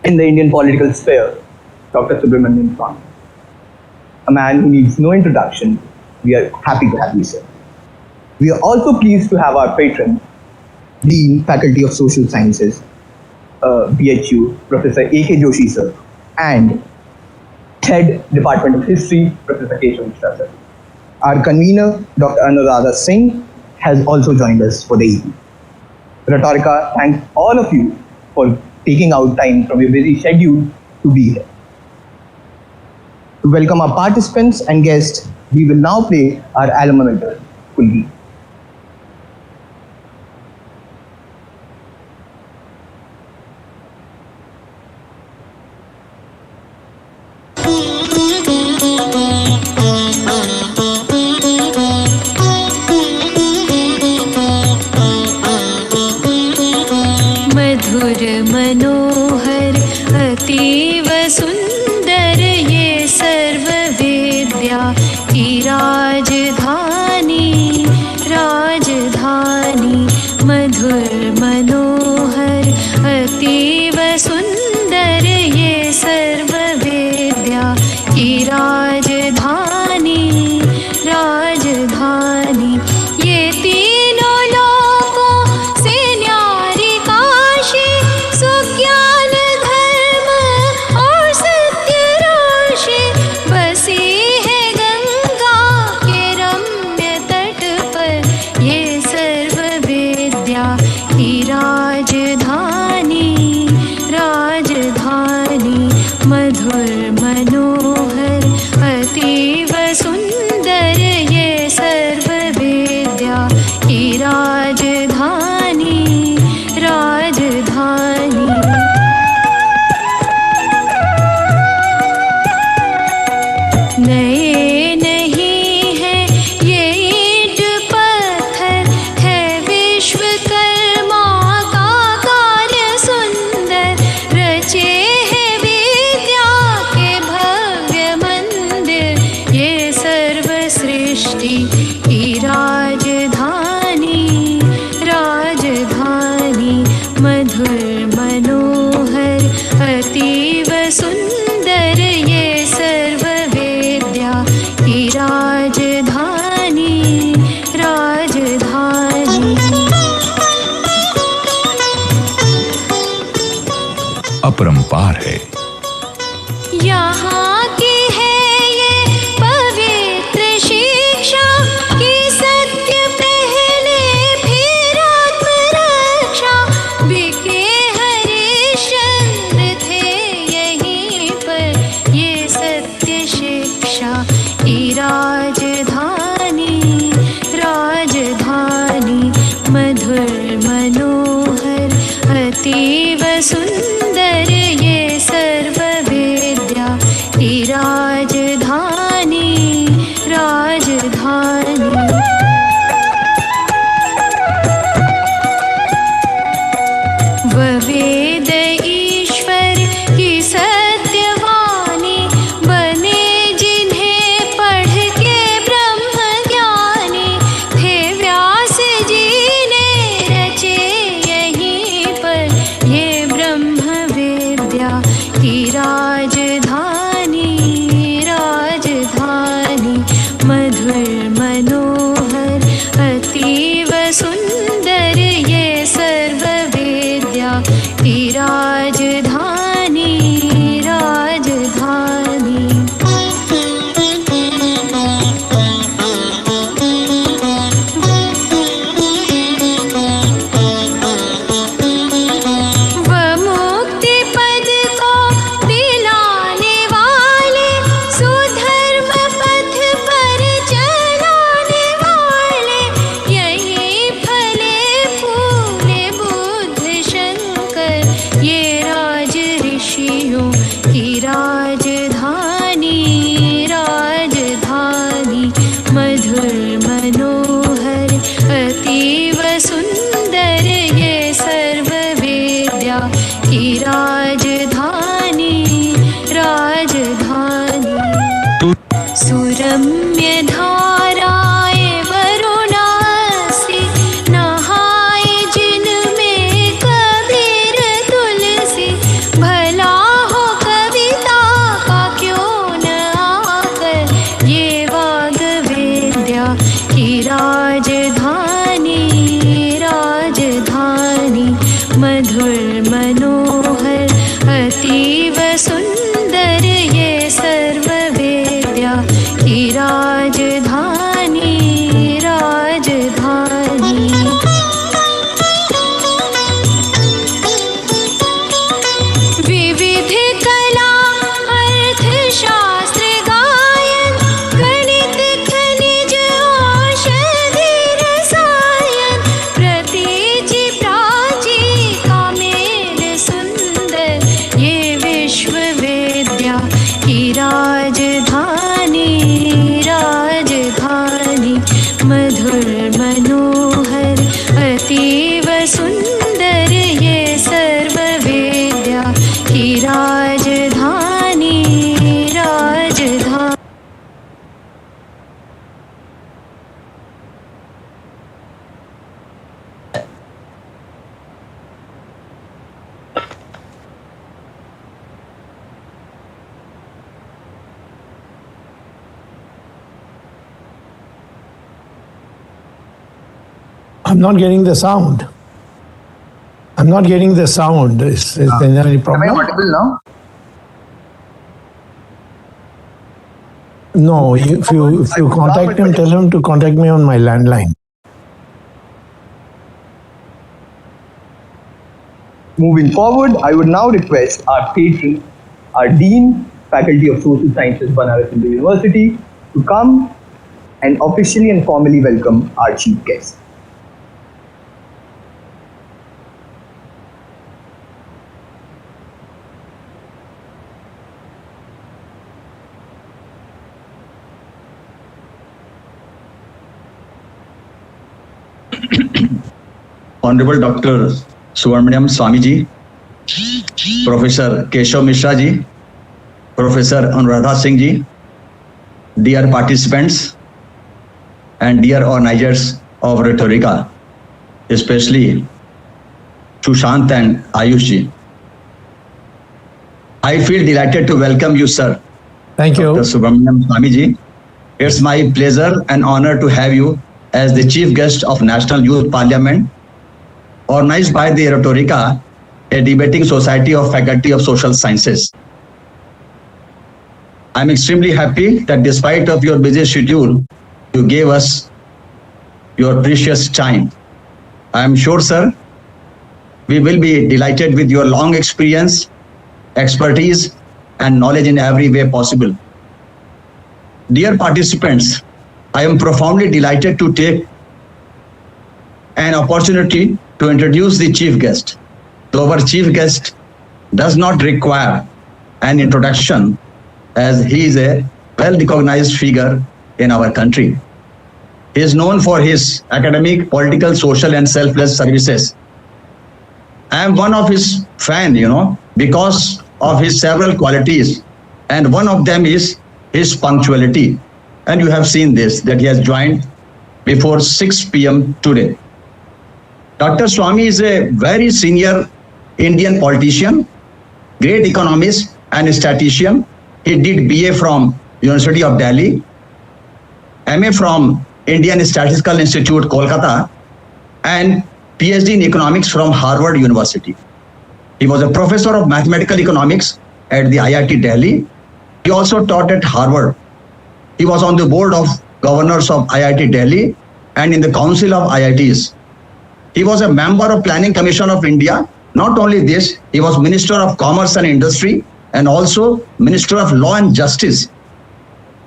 in the Indian political sphere, Dr. Subramanian Swamy. A man who needs no introduction, we are happy to have you, sir. We are also pleased to have our patron, Dean, Faculty of Social Sciences, BHU, Professor A.K. Joshi, sir, and Head, Department of History, Professor Keshav, Mishra, sir. Our convener, Dr. Anuradha Singh, has also joined us for the evening. Rhetorica thanks all of you for taking out time from your busy schedule to be here. To welcome our participants and guests, we will now play our alma mater, Kulgi. मनोहर अतीव सुंदर ये सर्व विद्या की राजधानी राजधानी मधुर मनोहर अतीव सुंदर ये सर्व विद्या की राजधानी राजधानी ये तीनों लोकों से न्यारी काशी सुज्ञान धर्म और सत्य राशि बसी है गंगा के रम्य तट पर ये सर्व विद्या की राजधानी राजधानी मधुर मनोहर अतीव सुंदर ये सर्व विद्या की राजधानी राजधानी नए नहीं है ये ईंट पत्थर है विश्वकर्मा का कार्य सुंदर रचे है विद्या के भव्य मंदिर ये सर्व सृष्टि की राजधानी राजधानी मधुर मनोहर अतीव सुंदर ये सर्व विद्या की राजधानी राजधानी अपरंपार है। यहाँ की है ये पवित्र शिक्षा कि सत्य पहले फिर आत्मरक्षा बिके हरिश्चंद्र थे यहीं पर ये सत्य शिक्षा की राजधानी राजधानी मधुर मनोहर अतीव सुंदर ये सर्व विद्या की राजधानी राजधानी वेद ईश्वर की सत्यवाणी बने जिन्हें पढ़ के ब्रह्म ज्ञानी थे व्यास जी ने रचे यहीं पर ये ब्रह्म विद्या की राजधानी राजधानी मधुर मनोहर अतीव सुंदर ये सर्व विद्या की राजधानी राजधानी व मुक्ति पद को दिलाने राजधानी राजधानी। I'm not getting the sound. I'm not getting the sound. Is there any problem? Am I audible now? No, if you contact him, tell him to contact me on my landline. Moving forward, I would now request our patron, our Dean, Faculty of Social Sciences, Banaras Hindu University, to come and officially and formally welcome our chief guest. Honorable Dr. Subramanian Swamy ji, Professor Keshav Mishra ji, Professor Anuradha Singh ji, dear participants and dear organizers of Rhetorica, especially Sushant and Ayush ji. I feel delighted to welcome you, sir. Thank you. Dr. Subramanian Swamy ji. It's my pleasure and honor to have you as the chief guest of National Youth Parliament, organized by the Rhetorica, a debating society of Faculty of Social Sciences. I'm extremely happy that despite of your busy schedule, you gave us your precious time. I am sure, sir, we will be delighted with your long experience, expertise, and knowledge in every way possible. Dear participants, I am profoundly delighted to take an opportunity to introduce the chief guest. So our chief guest does not require an introduction, as he is a well-recognized figure in our country. He is known for his academic, political, social, and selfless services. I am one of his fan, because of his several qualities, and one of them is his punctuality. And you have seen this, that he has joined before 6 p.m. today. Dr. Swamy is a very senior Indian politician, great economist and statistician. He did BA from University of Delhi, MA from Indian Statistical Institute, Kolkata, and PhD in economics from Harvard University. He was a professor of mathematical economics at the IIT Delhi. He also taught at Harvard. He was on the board of governors of IIT Delhi and in the Council of IITs. He was a member of Planning Commission of India. Not only this, he was Minister of Commerce and Industry and also Minister of Law and Justice.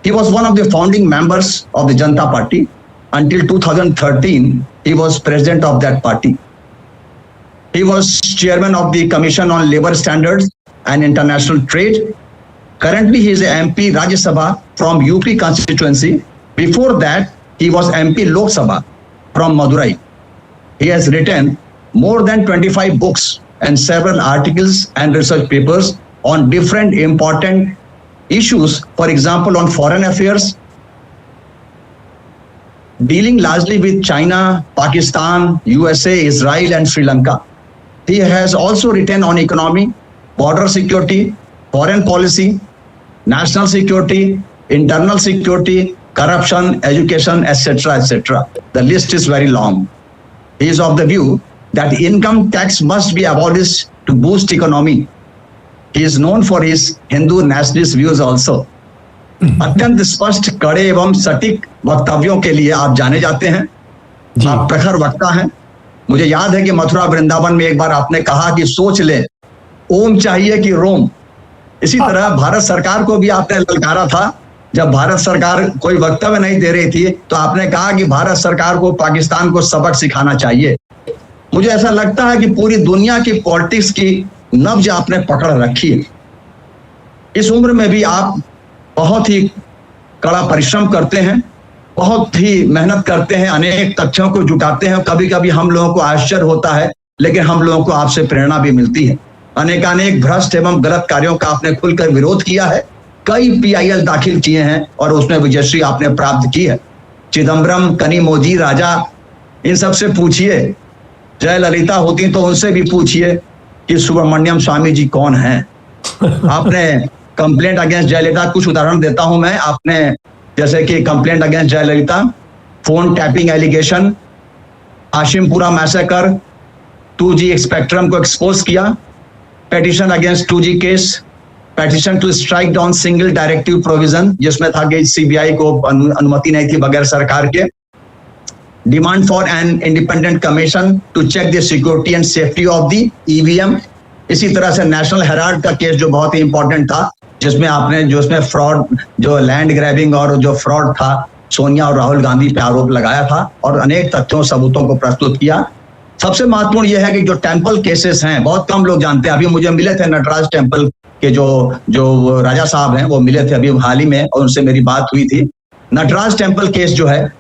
He was one of the founding members of the Janata Party. Until 2013, he was president of that party. He was chairman of the Commission on Labour Standards and International Trade. Currently, he is a MP Rajya Sabha from UP constituency. Before that, he was MP Lok Sabha from Madurai. He has written more than 25 books and several articles and research papers on different important issues, for example, on foreign affairs, dealing largely with China, Pakistan, USA, Israel, and Sri Lanka. He has also written on economy, border security, foreign policy, national security, internal security, corruption, education, etc., etc. The list is very long. He is of the view that income tax must be abolished to boost economy. He is known for his Hindu nationalist views also. अत्यंत स्पष्ट, कड़े एवं सटीक वक्तव्यों के लिए आप जाने जाते हैं। आप प्रखर वक्ता हैं। मुझे याद है कि मथुरा वृंदावन में एक बार आपने कहा कि सोच ले, ओम चाहिए कि रोम। इसी तरह भारत सरकार को भी आपने ललकारा था। जब भारत सरकार कोई वक्तव्य नहीं दे रही थी तो आपने कहा कि भारत सरकार को पाकिस्तान को सबक सिखाना चाहिए। मुझे ऐसा लगता है कि पूरी दुनिया की पॉलिटिक्स की नब्ज आपने पकड़ रखी है। इस उम्र में भी आप बहुत ही कड़ा परिश्रम करते हैं, बहुत ही मेहनत करते हैं, अनेक तथ्यों को जुटाते हैं। कभी कभी हम लोगों को आश्चर्य होता है, लेकिन हम लोगों को आपसे प्रेरणा भी मिलती है। अनेकानेक भ्रष्ट एवं गलत कार्यों का आपने खुलकर विरोध किया है, कई PIL दाखिल किए हैं और उसमें विजयश्री आपने प्राप्त की है। चिदम्बरम, कनिमोझी, राजा, इन सब से पूछिए, जयललिता होती तो उनसे भी पूछिए कि सुब्रमण्यम स्वामी जी कौन हैं। आपने कंप्लेंट अगेंस्ट जयललिता, कुछ उदाहरण देता हूं मैं, आपने जैसे कि complaint against Jayalalithaa, phone tapping allegation, Hashimpura massacre, 2G spectrum को एक्सपोज किया, petition against 2G case, petition to strike down single directive provision, जिसमें था कि CBI को अनुमति नहीं थी बगैर सरकार के, demand for an independent commission to check the security and safety of the EVM। इसी तरह से नेशनल हेराल्ड का केस जो बहुत ही इंपॉर्टेंट था, जिसमें आपने जो उसमें फ्रॉड, जो लैंड ग्रैबिंग और जो फ्रॉड था, सोनिया और राहुल गांधी पे आरोप लगाया था और अनेक तथ्यों सबूतों को प्रस्तुत किया। सबसे महत्वपूर्ण यह है कि जो टेम्पल केसेस हैं, बहुत कम लोग जानते हैं। अभी मुझे मिले थे नटराज टेम्पल के जो राजा साहब हैं, वो मिले थे अभी हाल ही में और उनसे मेरी बात हुई थी। नटराज टेम्पल केस जो है,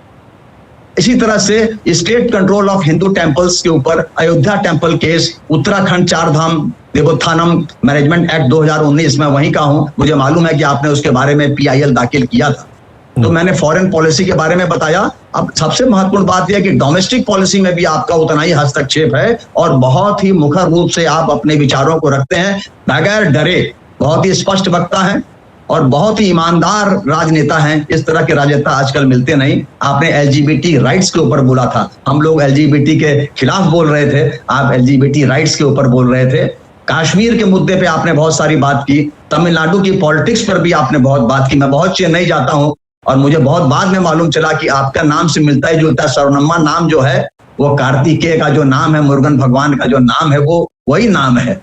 इसी तरह से state control of Hindu temples के ऊपर अयोध्या टेम्पल केस, उत्तराखंड चार धाम देवोत्थानम मैनेजमेंट एक्ट 2019, मैं वहीं का हूं, मुझे मालूम है कि आपने उसके बारे में PIL दाखिल किया था। तो मैंने फॉरेन पॉलिसी के बारे में बताया। अब सबसे महत्वपूर्ण बात यह कि डोमेस्टिक पॉलिसी में भी आपका उतना ही हस्तक्षेप है और बहुत ही मुखर रूप से आप अपने विचारों को रखते हैं बगैर डरे, बहुत ही स्पष्ट वक्ता है और बहुत ही ईमानदार राजनेता हैं। इस तरह के राजनेता आजकल मिलते नहीं। आपने LGBT राइट्स के ऊपर बोला था, हम लोग LGBT के खिलाफ बोल रहे थे, आप LGBT राइट्स के ऊपर बोल रहे थे। कश्मीर के मुद्दे पे आपने बहुत सारी बात की, तमिलनाडु की पॉलिटिक्स पर भी आपने बहुत बात की। मैं बहुत चेन्नई जाता हूं और मुझे बहुत बाद में मालूम चला कि आपका नाम से मिलता ही जुलता सर्वनम्मा नाम जो है, वो कार्तिकेय का जो नाम है, मुरुगन भगवान का जो नाम है, वो वही नाम है।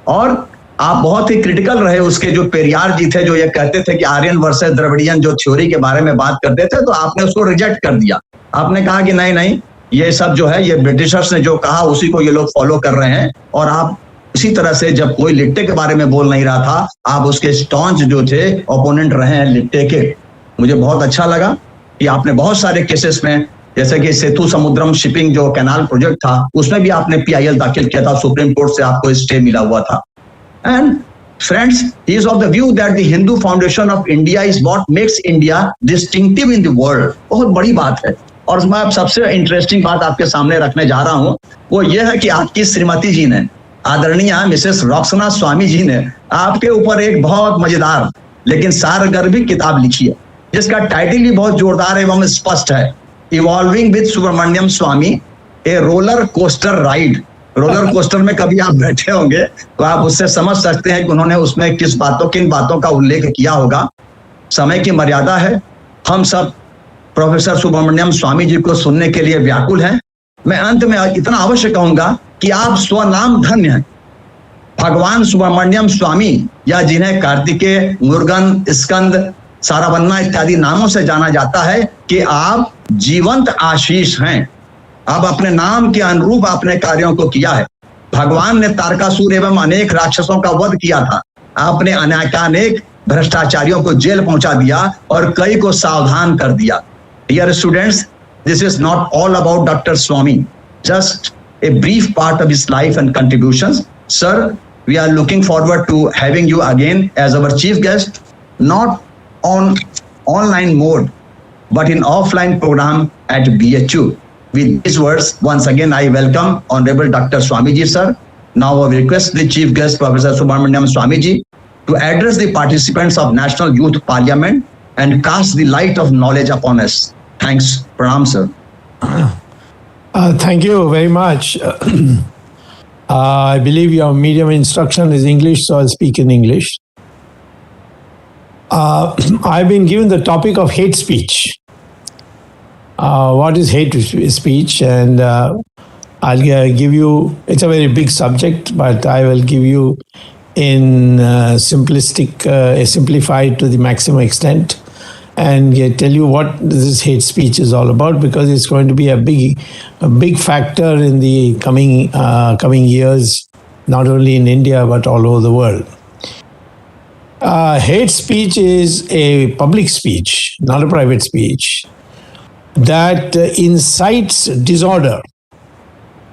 और आप बहुत ही क्रिटिकल रहे उसके, जो पेरियार जी थे, जो ये कहते थे कि आर्यन वर्सेस द्रविडियन जो थ्योरी के बारे में बात करते थे, तो आपने उसको रिजेक्ट कर दिया। आपने कहा कि नहीं नहीं, ये सब जो है, ये ब्रिटिशर्स ने जो कहा उसी को ये लोग फॉलो कर रहे हैं। और आप इसी तरह से जब कोई लिट्टे के बारे में बोल नहीं रहा था, आप उसके स्टॉन्च जो थे ओपोनेंट रहे हैं लिट्टे के। मुझे बहुत अच्छा लगा कि आपने बहुत सारे केसेस में, जैसे कि सेतु समुद्रम शिपिंग जो कैनाल प्रोजेक्ट था, उसमें भी आपने PIL दाखिल किया था, सुप्रीम कोर्ट से आपको स्टे मिला हुआ था। And friends, he is of the view that the Hindu foundation of India is what makes India distinctive in the world। बहुत बड़ी बात है। और मैं अब सबसे इंटरेस्टिंग बात आपके सामने रखने जा रहा हूं, वो ये है कि आपकी श्रीमती जी ने, आदरणीय मिसेस रॉक्सना स्वामी जी ने आपके ऊपर एक बहुत मजेदार लेकिन सारगर्भित किताब लिखी है, जिसका टाइटल भी बहुत जोरदार एवं स्पष्ट है, evolving with Subramanian Swamy, a roller coaster ride. Roller coaster में कभी आप बैठे होंगे तो आप उससे समझ सकते हैं कि उन्होंने उसमें किन बातों का उल्लेख किया होगा। समय की मर्यादा है, हम सब प्रोफेसर सुब्रमण्यम स्वामी जी को सुनने के लिए व्याकुल हैं। मैं अंत में इतना अवश्य कहूंगा कि आप स्वनाम धन्य हैं, भगवान सुब्रमण्यम स्वामी, या जिन्हें कार्तिकेय, मुरुगन, स्कंद, सारावन्ना इत्यादि नामों से जाना जाता है, कि आप जीवंत आशीष हैं। अब अपने नाम के अनुरूप आपने कार्यों को किया है। भगवान ने तारकासुर एवं अनेक राक्षसों का वध किया था। आपने अनेकानेक भ्रष्टाचारियों को जेल पहुंचा दिया और कई को सावधान कर दिया। Dear students, this is not all about doctor Swamy, just a brief part of his life and contributions. Sir, we are looking forward to having you again as our chief guest, not on online mode, but in offline program at BHU. With these words, once again, I welcome Honorable Dr. Swamy ji, sir. Now I request the chief guest, Professor Subramanian Swamy ji, to address the participants of National Youth Parliament and cast the light of knowledge upon us. Thanks. Pranam, sir. Thank you very much. I believe your medium instruction is English, so I'll speak in English. I've been given the topic of hate speech. What is hate speech? And I'll give you, it's a very big subject, but I will give you in simplified to the maximum extent, and tell you what this hate speech is all about, because it's going to be a big factor in the coming years, not only in India but all over the world. Hate speech is a public speech, not a private speech, that incites disorder.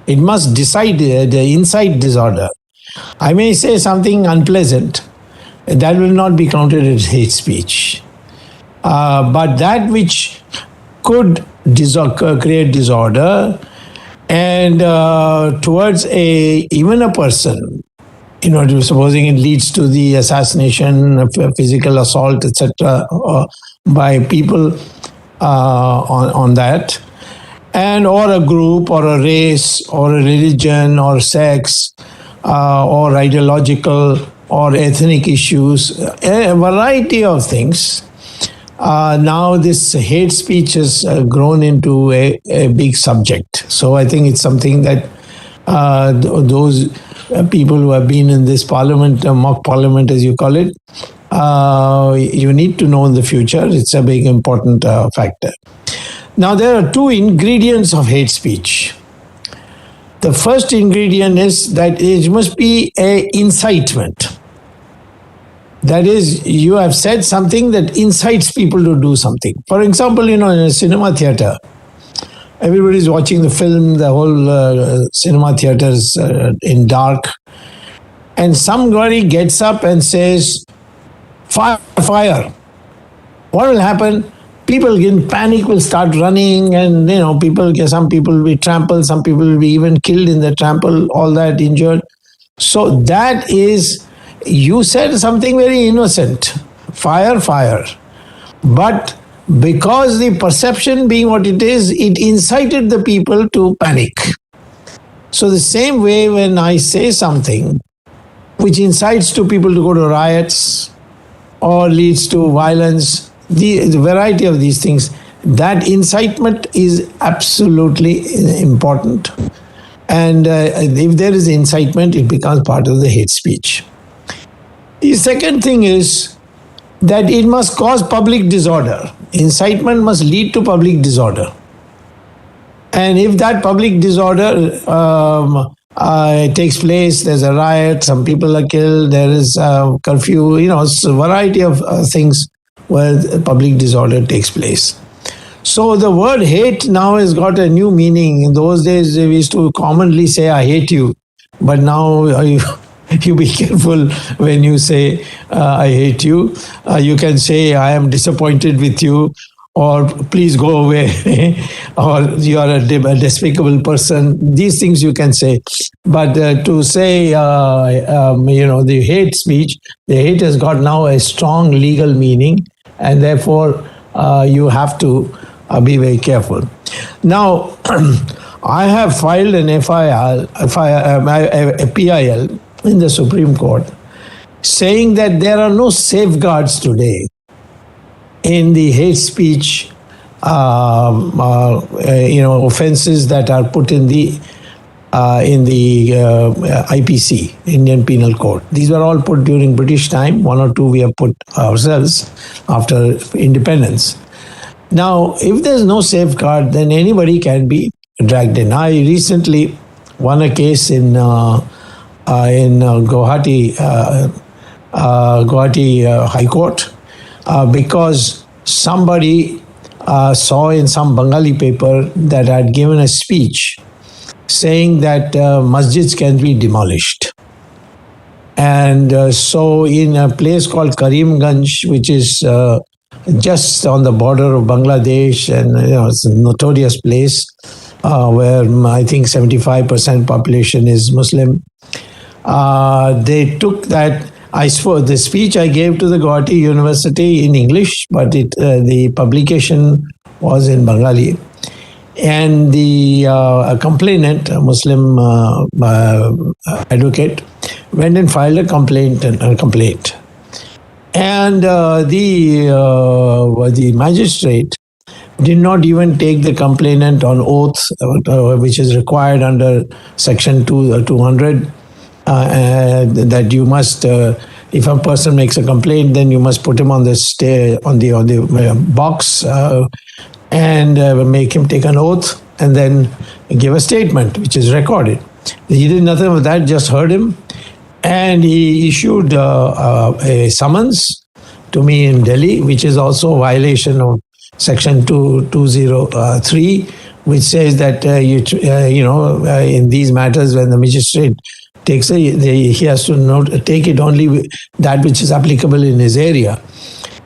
It must incite disorder. I may say something unpleasant, that will not be counted as hate speech. But that which could create disorder and towards even a person, supposing it leads to the assassination, physical assault, etc., by people on that, and or a group or a race or a religion or sex or ideological or ethnic issues, a variety of things. Now this hate speech has grown into a big subject. So I think it's something that those people who have been in this parliament, mock parliament as you call it, you need to know in the future. It's a big important factor. Now there are two ingredients of hate speech. The first ingredient is that it must be an incitement. That is, you have said something that incites people to do something. For example, in a cinema theater, everybody's watching the film, the whole cinema theater is in dark, and somebody gets up and says, "Fire, fire." What will happen? People in panic will start running, and some people will be trampled, some people will be even killed in the trample, all that injured. So that is, you said something very innocent, fire, fire. But because the perception being what it is, it incited the people to panic. So the same way when I say something which incites to people to go to riots or leads to violence, the variety of these things, that incitement is absolutely important. And if there is incitement, it becomes part of the hate speech. The second thing is that it must cause public disorder. Incitement must lead to public disorder. And if that public disorder takes place, there's a riot, some people are killed, there is curfew, it's a variety of things where public disorder takes place. So the word hate now has got a new meaning. In those days, we used to commonly say, "I hate you." But now you be careful when you say, "I hate you." You can say, "I am disappointed with you," or "Please go away," or "You are a despicable person." These things you can say. But to say, the hate speech, the hate has got now a strong legal meaning, and therefore you have to be very careful. Now, I have filed an a PIL in the Supreme Court saying that there are no safeguards today in the hate speech, offenses that are put in the IPC, Indian Penal Code. These were all put during British time. One or two we have put ourselves after independence. Now, if there's no safeguard, then anybody can be dragged in. I recently won a case in Guwahati High Court because somebody saw in some Bengali paper that I had given a speech saying that masjids can be demolished. And so in a place called Karimganj, which is just on the border of Bangladesh, and it's a notorious place where I think 75% population is Muslim. They took that. The speech I gave to the Guwahati University in English, but the publication was in Bengali. And the complainant, a Muslim advocate, went and filed a complaint. And the magistrate did not even take the complainant on oath, which is required under Section 200, that you must, if a person makes a complaint, then you must put him on the box and make him take an oath and then give a statement, which is recorded. He did nothing of that, just heard him. And he issued a summons to me in Delhi, which is also a violation of Section 203, which says that in these matters, when the magistrate he has to take it only that which is applicable in his area.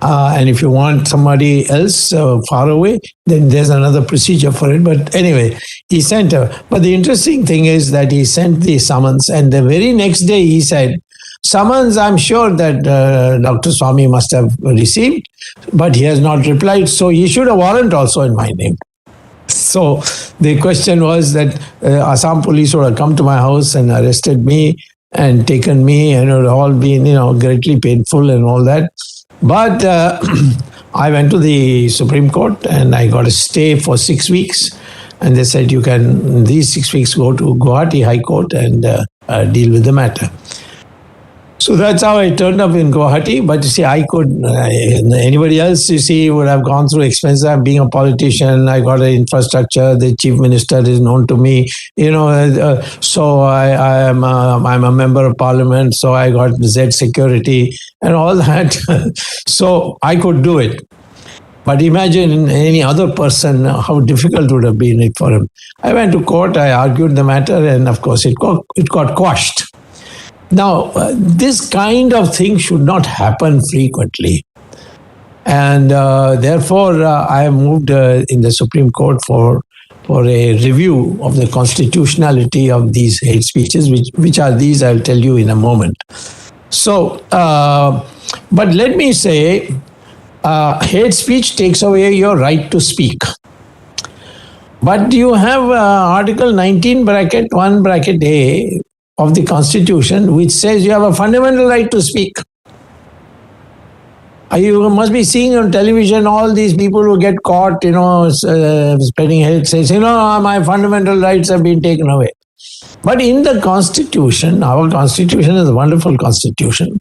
And if you want somebody else far away, then there's another procedure for it. But anyway, he sent her. But the interesting thing is that he sent the summons, and the very next day he said, summons, I'm sure that Dr. Swamy must have received, but he has not replied. So he issued a warrant also in my name. So the question was that Assam police would have come to my house and arrested me and taken me, and it would all been, greatly painful and all that. But I went to the Supreme Court and I got a stay for 6 weeks. And they said, you can, these 6 weeks, go to Guwahati High Court and deal with the matter. So that's how I turned up in Guwahati. But you see, I could, anybody else, you see, would have gone through expenses. I'm being a politician. I got an infrastructure. The chief minister is known to me. So I'm a member of parliament. So I got Z security and all that. So I could do it. But imagine any other person, how difficult would have been it for him. I went to court. I argued the matter, and of course, it got quashed. Now, this kind of thing should not happen frequently. And therefore, I moved in the Supreme Court for a review of the constitutionality of these hate speeches, which are these, I'll tell you in a moment. So, but let me say, hate speech takes away your right to speak. But you have Article 19 bracket 1 bracket A of the Constitution, which says you have a fundamental right to speak. You must be seeing on television all these people who get caught, spreading hate, says, my fundamental rights have been taken away. But in the Constitution, our Constitution is a wonderful Constitution.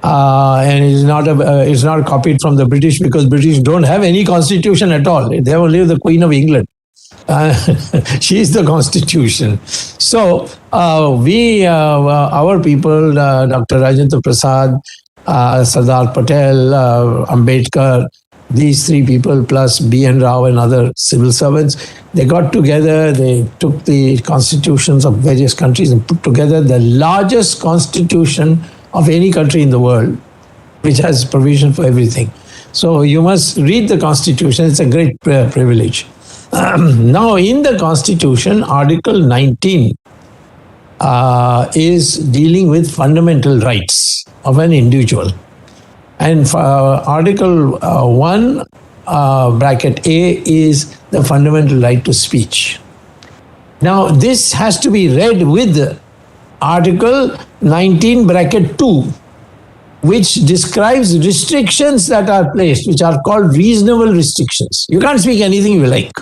And it's not copied from the British, because British don't have any Constitution at all. They have only the Queen of England. She is the Constitution. So our people, Dr. Rajendra Prasad, Sardar Patel, Ambedkar, these three people plus B.N. Rao and other civil servants, they got together, they took the constitutions of various countries and put together the largest constitution of any country in the world, which has provision for everything. So you must read the Constitution. It's a great privilege. Now, in the Constitution, Article 19 is dealing with fundamental rights of an individual. And Article 1 bracket A is the fundamental right to speech. Now, this has to be read with Article 19 bracket 2, which describes restrictions that are placed, which are called reasonable restrictions. You can't speak anything you like.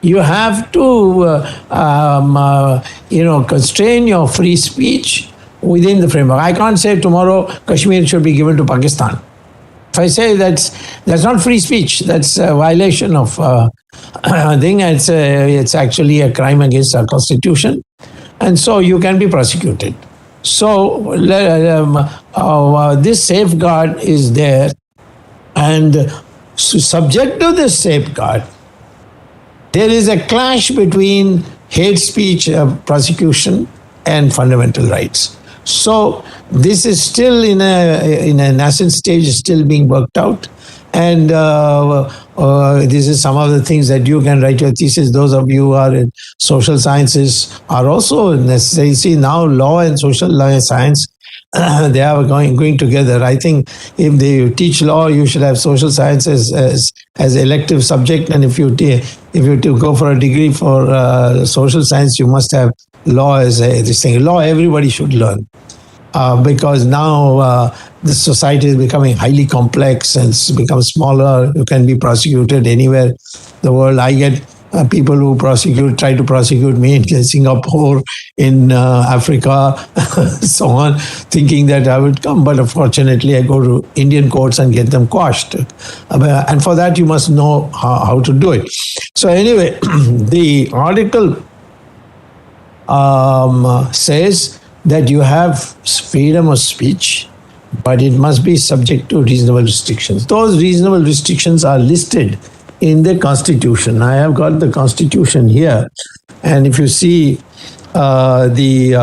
You have to, constrain your free speech within the framework. I can't say tomorrow Kashmir should be given to Pakistan. If I say that's not free speech, that's a violation of thing. It's actually a crime against our Constitution, and so you can be prosecuted. So this safeguard is there, and subject to this safeguard, there is a clash between hate speech prosecution and fundamental rights. So this is still in a nascent stage, still being worked out. And this is some of the things that you can write your thesis. Those of you who are in social sciences are also necessary. See, now law and social science, they are going together. I think if they teach law, you should have social sciences as elective subject. And if you go for a degree for social science, you must have law as this thing. Law everybody should learn. Because now the society is becoming highly complex and it's become smaller. You can be prosecuted anywhere in the world. I get people who try to prosecute me in Singapore, in Africa, so on, thinking that I would come. But unfortunately, I go to Indian courts and get them quashed. And for that, you must know how to do it. So anyway, the article says that you have freedom of speech, but it must be subject to reasonable restrictions. Those reasonable restrictions are listed in the Constitution. I have got the Constitution here. And if you see the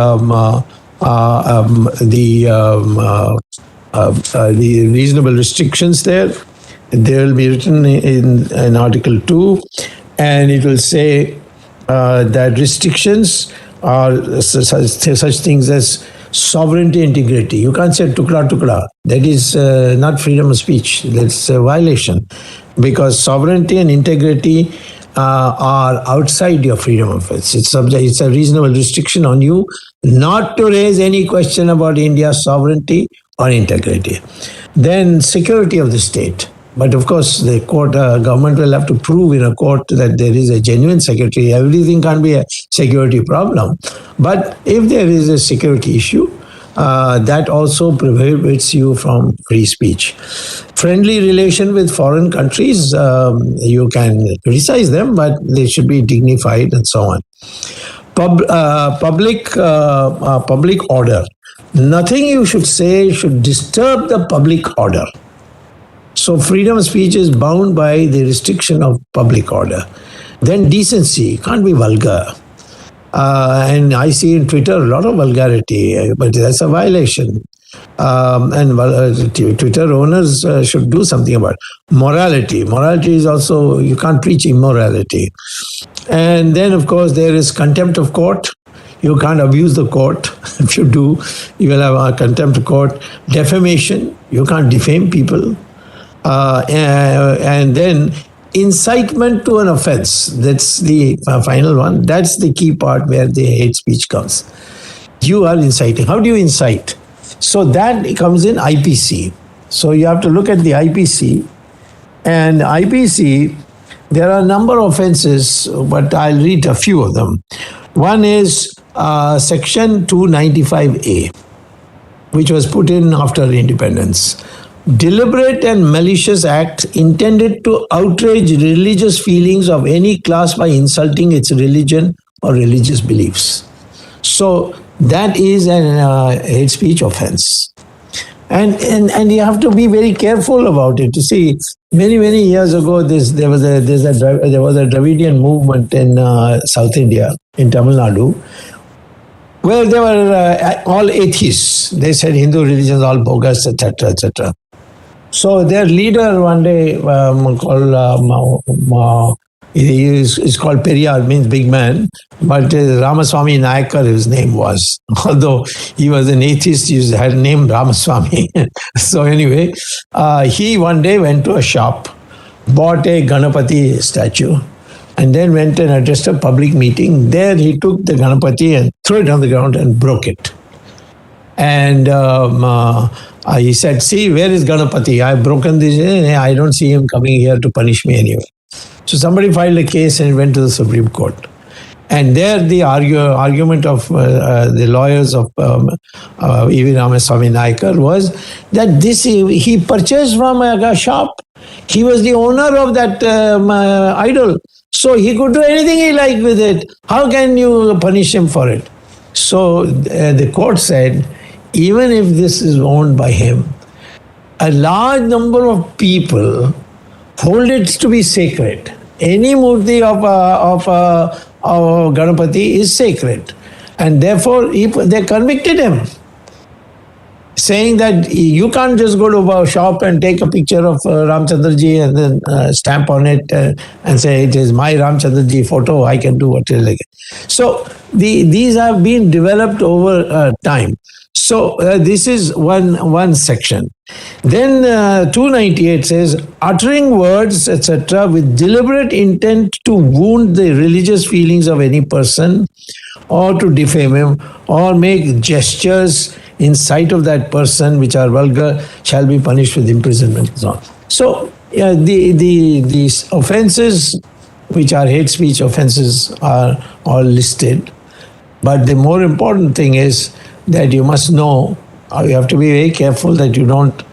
reasonable restrictions there. They will be written in Article 2, and it will say that restrictions are such things as sovereignty, integrity. You can't say tukla tukla. That is not freedom of speech. That's a violation, because sovereignty and integrity are outside your freedom of speech. It's a reasonable restriction on you not to raise any question about India's sovereignty or integrity. Then security of the state. But of course, the court, government will have to prove in a court that there is a genuine security. Everything can't be a security problem. But if there is a security issue, that also prohibits you from free speech. Friendly relation with foreign countries, you can criticize them, but they should be dignified and so on. Public order. Nothing you should say should disturb the public order. So freedom of speech is bound by the restriction of public order. Then decency, can't be vulgar. And I see in Twitter a lot of vulgarity, but that's a violation. Twitter owners should do something about it. Morality. Morality is also, you can't preach immorality. And then, of course, there is contempt of court. You can't abuse the court. If you do, you will have a contempt of court. Defamation. You can't defame people. And then incitement to an offense. That's the final one. That's the key part where the hate speech comes. You are inciting. How do you incite? So that comes in IPC. So you have to look at the IPC. And IPC, there are a number of offenses, but I'll read a few of them. One is Section 295A, which was put in after independence. Deliberate and malicious act intended to outrage religious feelings of any class by insulting its religion or religious beliefs. So that is an hate speech offense. And you have to be very careful about it. You see, many years ago, there was a Dravidian movement in South India, in Tamil Nadu, where they were all atheists. They said Hindu religion is all bogus, etc., etc. So their leader one day is called Periyar, means big man, but Ramaswamy Nayakar his name was. Although he was an atheist, he had name Ramaswamy. So anyway, he one day went to a shop, bought a Ganapati statue, and then went and addressed a public meeting. There he took the Ganapati and threw it on the ground and broke it. And he said, see, where is Ganapati? I've broken this. I don't see him coming here to punish me anyway. So somebody filed a case and went to the Supreme Court. And there the argument of the lawyers of even Ramaswamy Nayakar was that this he purchased from a shop. He was the owner of that idol. So he could do anything he liked with it. How can you punish him for it? So the court said, even if this is owned by him, a large number of people hold it to be sacred. Any murti of Ganapati is sacred. And therefore, they convicted him, saying that you can't just go to a shop and take a picture of Ramchandraji and then stamp on it and say, it is my Ramchandraji photo, I can do what I like. So these have been developed over time. So this is one section. Then 298 says, uttering words, etc., with deliberate intent to wound the religious feelings of any person or to defame him or make gestures in sight of that person which are vulgar shall be punished with imprisonment and so on. So these offenses which are hate speech offenses are all listed. But the more important thing is that you must know, you have to be very careful that you don't,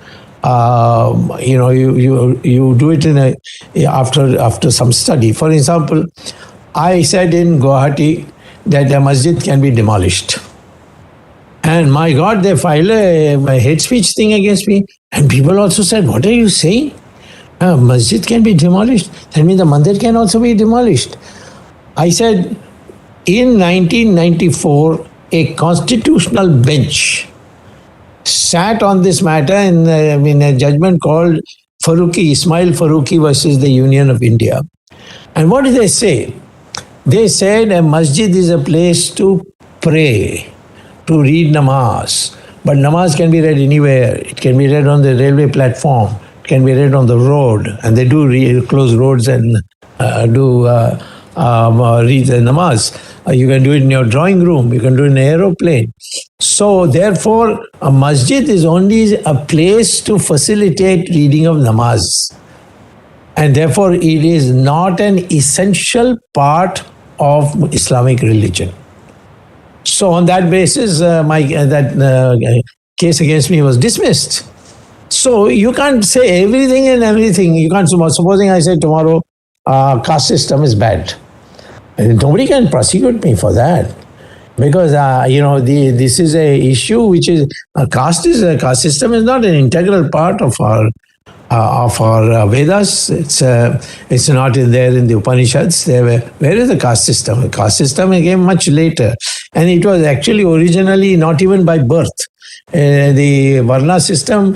you do it after some study. For example, I said in Guwahati that a masjid can be demolished. And my God, they filed a hate speech thing against me. And people also said, what are you saying? Masjid can be demolished. That means the mandir can also be demolished. I said, in 1994, a constitutional bench sat on this matter in a judgment called Ismail Farooqi versus the Union of India. And what did they say? They said a masjid is a place to pray, to read namaz. But namaz can be read anywhere. It can be read on the railway platform. It can be read on the road. And they do close roads and read the namaz. You can do it in your drawing room. You can do it in an aeroplane. So therefore, a masjid is only a place to facilitate reading of namaz. And therefore, it is not an essential part of Islamic religion. So on that basis, that case against me was dismissed. So you can't say everything and everything. You can't, supposing I say tomorrow, caste system is bad. And nobody can prosecute me for that. Because, this is a issue which is, caste system is not an integral part of our Vedas. It's not there in the Upanishads. Where is the caste system? The caste system came much later. And it was actually originally not even by birth. The Varna system,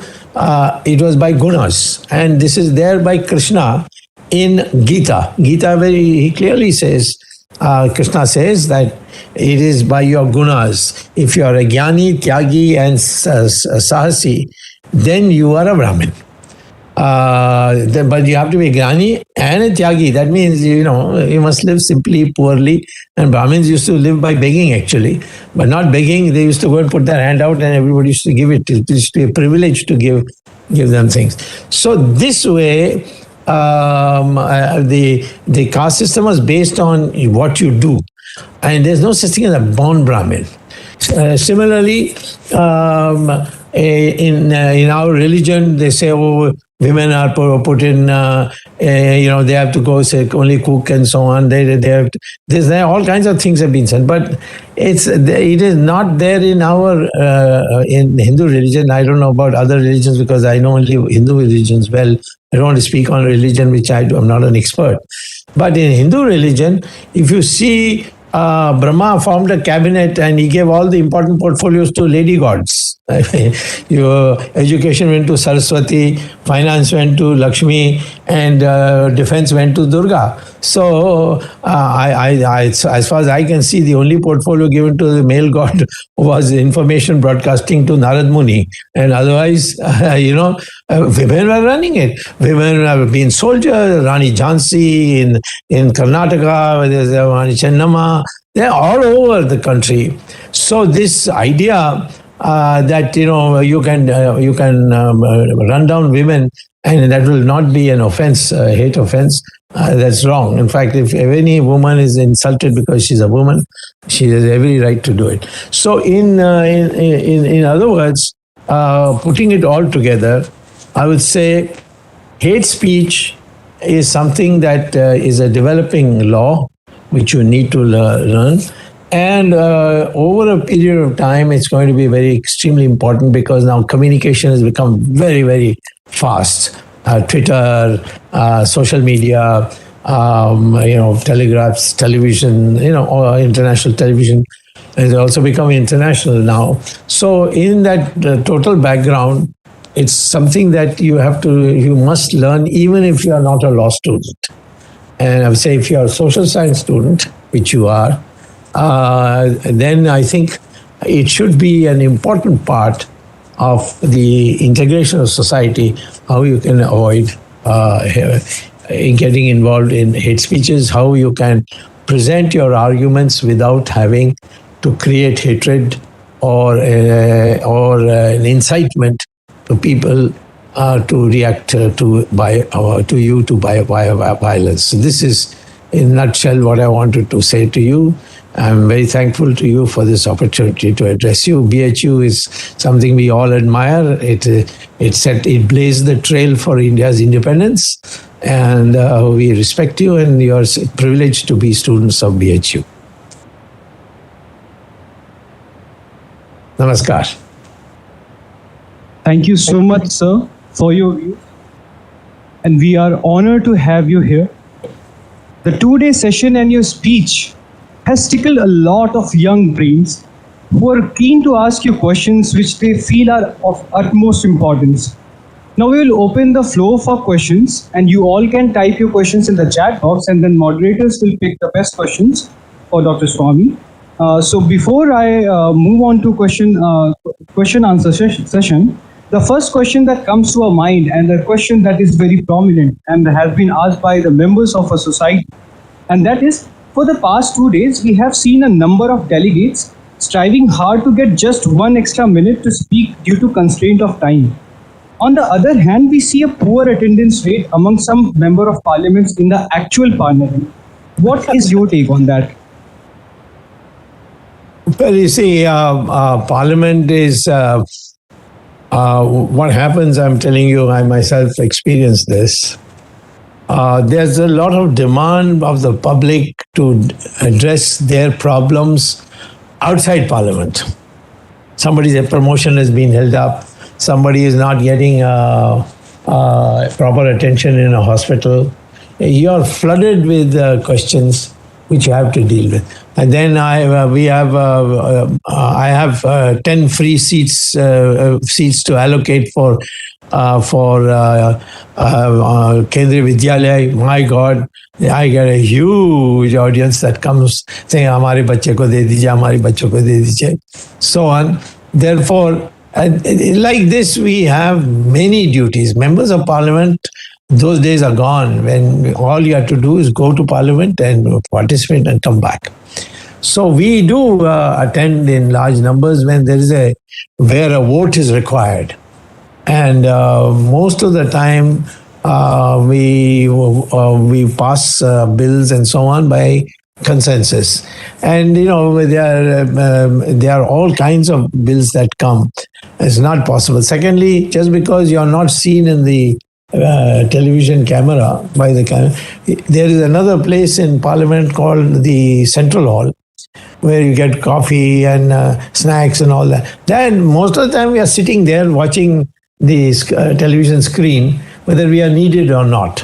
it was by gunas. And this is there by Krishna in Gita. Gita very clearly says, Krishna says that it is by your gunas. If you are a jnani, tyagi and sahasi, then you are a Brahmin. But you have to be a jnani and a tyagi. That means, you must live simply, poorly. And Brahmins used to live by begging, actually. But not begging, they used to go and put their hand out and everybody used to give it. It used to be a privilege to give them things. So this way, the caste system was based on what you do. And there's no such thing as a born Brahmin. Similarly, in our religion, they say, women are put in, they have to go say only cook and so on. They have to, there all kinds of things have been said, but it is not there in our in Hindu religion. I don't know about other religions because I know only Hindu religions well. I don't want to speak on religion, which I'm not an expert. But in Hindu religion, if you see Brahma formed a cabinet and he gave all the important portfolios to lady gods. Your education went to Saraswati, finance went to Lakshmi, and defense went to Durga. So, as far as I can see, the only portfolio given to the male god was information broadcasting to Narad Muni. And otherwise, women were running it. Women have been soldiers, Rani Jhansi in Karnataka, there's Rani Chennamma, they're all over the country. So this idea that you can run down women and that will not be an offense, hate offense, that's wrong. In fact, if any woman is insulted because she's a woman, she has every right to do it. So in other words, putting it all together, I would say hate speech is something that is a developing law which you need to learn. And over a period of time, it's going to be very extremely important because now communication has become very, very fast. Twitter, social media, telegraphs, television, international television has also become international now. So in that total background, it's something that you must learn even if you are not a law student. And I would say if you are a social science student, which you are, then I think it should be an important part of the integration of society, how you can avoid getting involved in hate speeches, how you can present your arguments without having to create hatred or an incitement to people to react to violence. So this is, in a nutshell, what I wanted to say to you. I'm very thankful to you for this opportunity to address you. BHU is something we all admire. It blazed the trail for India's independence, and we respect you, and you are privileged to be students of BHU. Namaskar. Thank you so much, sir, for your view. And we are honored to have you here. The 2-day session and your speech has tickled a lot of young brains who are keen to ask you questions which they feel are of utmost importance. Now we will open the floor for questions, and you all can type your questions in the chat box, and then moderators will pick the best questions for Dr. Swamy. So before I move on to question answer session, the first question that comes to our mind, and the question that is very prominent and has been asked by the members of a society, and that is, for the past 2 days, we have seen a number of delegates striving hard to get just 1 extra minute to speak due to constraint of time. On the other hand, we see a poor attendance rate among some member of parliaments in the actual parliament. What is your take on that? Well, you see, Parliament is what happens. I'm telling you, I myself experienced this. There's a lot of demand of the public to address their problems outside Parliament. Somebody's promotion has been held up. Somebody is not getting proper attention in a hospital. You're flooded with questions which you have to deal with. And then I have 10 free seats to allocate for Kendriya Vidyalaya. My God, I get a huge audience that comes saying, "Hamare bacche ko de dijiye, hamare bachcho ko de dijiye," so on. Therefore, like this, we have many duties. Members of Parliament, those days are gone when all you have to do is go to Parliament and participate and come back. So we do attend in large numbers when there is where a vote is required, and most of the time we pass bills and so on by consensus. And there are all kinds of bills that come. It's not possible. Secondly, just because you're not seen in the television camera by the camera, there is another place in Parliament called the Central Hall, where you get coffee and snacks and all that. Then most of the time we are sitting there watching the television screen, whether we are needed or not.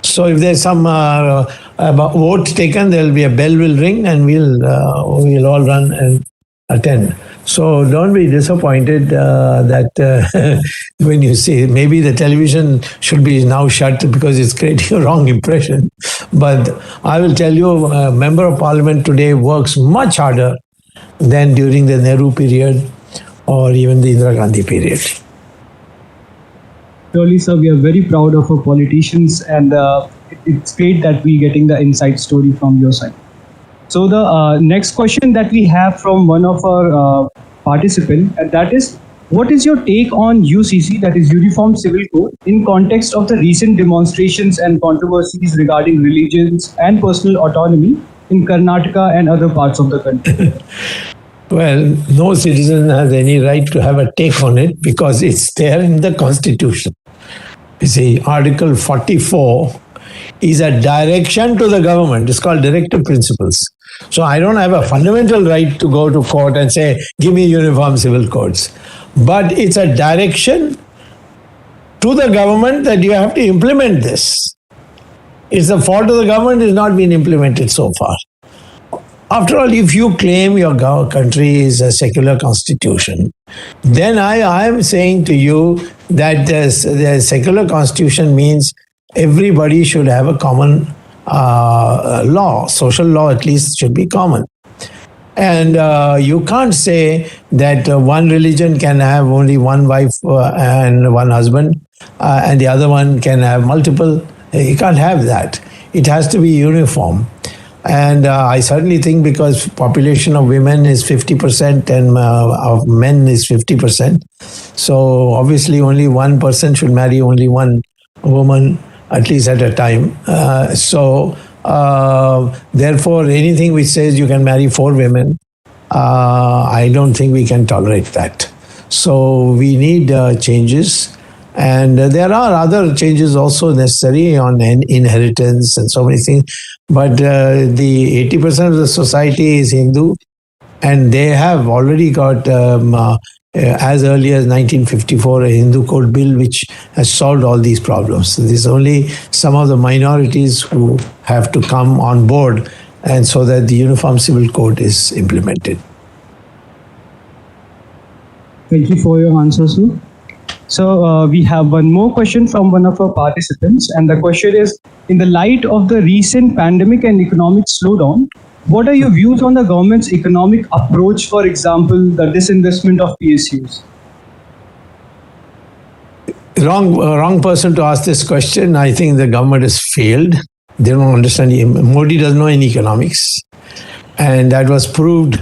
So if there's some vote taken, there will be a bell will ring, and we'll all run and attend. So don't be disappointed that when you see, maybe the television should be now shut because it's creating a wrong impression. But I will tell you, a member of Parliament today works much harder than during the Nehru period or even the Indira Gandhi period. Surely, sir, we are very proud of our politicians, and it's great that we're getting the inside story from your side. So the next question that we have from one of our participants, and that is, what is your take on UCC, that is Uniform Civil Code, in context of the recent demonstrations and controversies regarding religions and personal autonomy in Karnataka and other parts of the country? Well, no citizen has any right to have a take on it because it's there in the Constitution. You see, Article 44 is a direction to the government. It's called directive principles. So I don't have a fundamental right to go to court and say, give me uniform civil codes. But it's a direction to the government that you have to implement this. It's the fault of the government it's not been implemented so far. After all, if you claim your country is a secular constitution, then I am saying to you that the secular constitution means everybody should have a common law. Social law at least should be common. And you can't say that one religion can have only one wife and one husband, and the other one can have multiple. You can't have that. It has to be uniform. And I certainly think because population of women is 50% and of men is 50%. So obviously only one person should marry only one woman, at least at a time. Therefore, anything which says you can marry 4 women, I don't think we can tolerate that. So we need changes. And there are other changes also necessary on inheritance and so many things. But the 80% of the society is Hindu, and they have already got, as early as 1954, a Hindu Code Bill which has solved all these problems. So there's only some of the minorities who have to come on board and so that the Uniform Civil Code is implemented. Thank you for your answer, sir. So we have one more question from one of our participants, and the question is: in the light of the recent pandemic and economic slowdown, what are your views on the government's economic approach? For example, the disinvestment of PSUs. Wrong person to ask this question. I think the government has failed. They don't understand. Modi doesn't know any economics, and that was proved.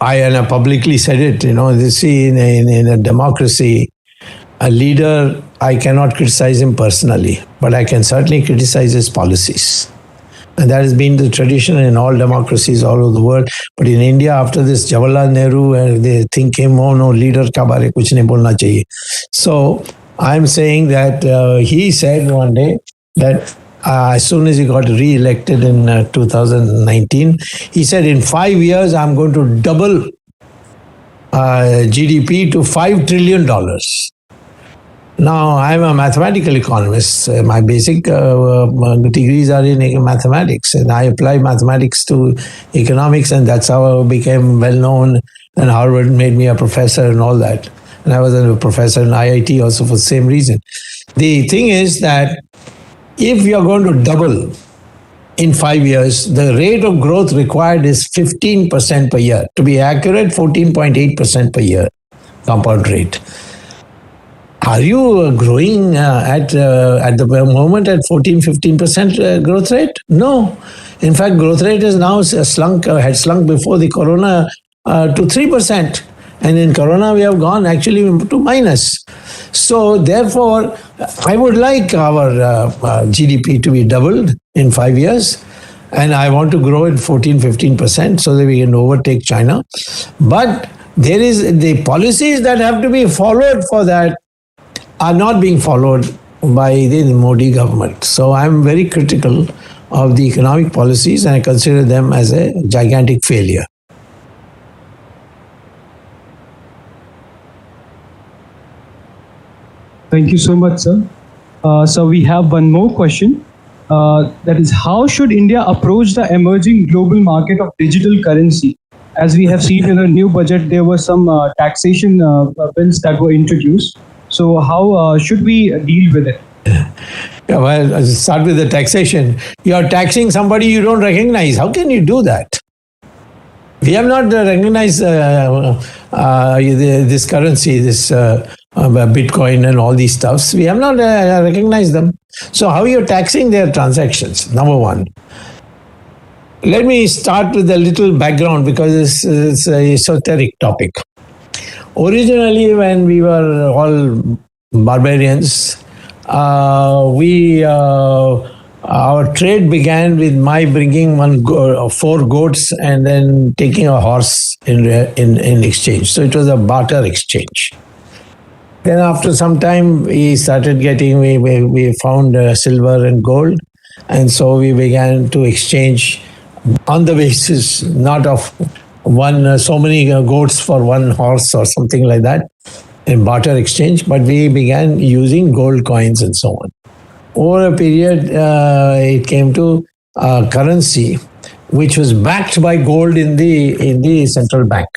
I publicly said it. You see, in a democracy, a leader, I cannot criticize him personally, but I can certainly criticize his policies. And that has been the tradition in all democracies all over the world. But in India, after this, Jawaharlal Nehru, they think him, oh no, leader ka bare kuch nahi bolna chahiye. So I'm saying that he said one day that as soon as he got re-elected in 2019, he said, in 5 years, I'm going to double GDP to $5 trillion. Now, I'm a mathematical economist. My basic degrees are in mathematics, and I apply mathematics to economics, and that's how I became well-known, and Harvard made me a professor and all that. And I was a professor in IIT also for the same reason. The thing is that if you're going to double in 5 years, the rate of growth required is 15% per year. To be accurate, 14.8% per year compound rate. Are you growing at the moment at 14-15% growth rate? No. In fact, growth rate is now had slunk before the corona to 3%. And in corona, we have gone actually to minus. So therefore, I would like our GDP to be doubled in 5 years. And I want to grow at 14-15% so that we can overtake China. But there is the policies that have to be followed for that are not being followed by the Modi government. So I'm very critical of the economic policies, and I consider them as a gigantic failure. Thank you so much, sir. So we have one more question. That is, how should India approach the emerging global market of digital currency? As we have seen in the new budget, there were some taxation bills that were introduced. So how should we deal with it? Yeah, well, I'll start with the taxation. You're taxing somebody you don't recognize. How can you do that? We have not recognized this currency, this Bitcoin and all these stuffs. We have not recognized them. So how are you taxing their transactions? Number one. Let me start with a little background because it's an esoteric topic. Originally, when we were all barbarians, our trade began with my bringing 4 goats and then taking a horse in exchange. So it was a barter exchange. Then after some time, we started getting, we found silver and gold. And so we began to exchange on the basis not of so many goats for 1 horse or something like that in barter exchange, but we began using gold coins and so on. Over a period, it came to currency, which was backed by gold in the central bank.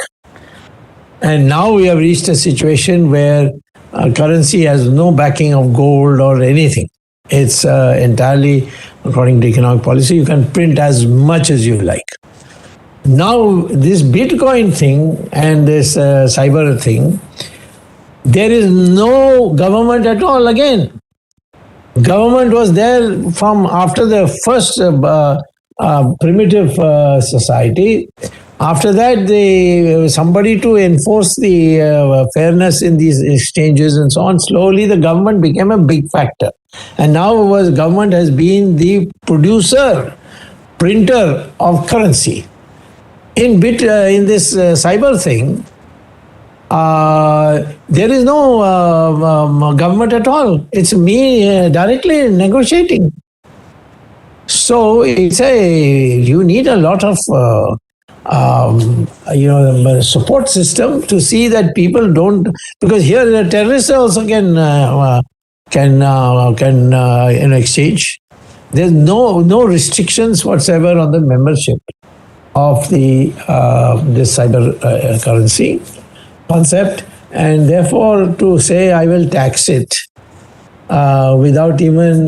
And now we have reached a situation where currency has no backing of gold or anything. It's entirely according to economic policy. You can print as much as you like. Now, this Bitcoin thing and this cyber thing, there is no government at all again. Government was there from after the first primitive society. After that, somebody to enforce the fairness in these exchanges and so on. Slowly, the government became a big factor. And now government has been the producer, printer of currency. In this cyber thing, there is no government at all. It's me directly negotiating. So you need a lot of support system to see that people don't, because here the terrorists also can exchange. There's no restrictions whatsoever on the membership of the this cyber currency concept, and therefore to say I will tax it without even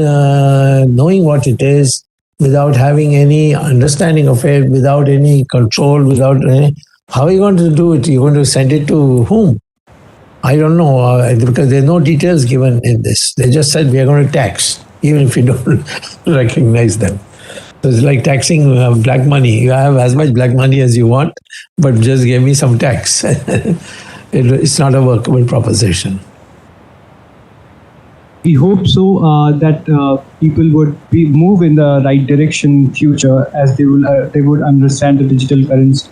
knowing what it is, without having any understanding of it, without any control, how are you going to do it? You're going to send it to whom? I don't know, because there are no details given in this. They just said we are going to tax, even if you don't recognize them. So it's like taxing black money. You have as much black money as you want, but just give me some tax. It's not a workable proposition. We hope so that people would move in the right direction in future, as they would understand the digital currency.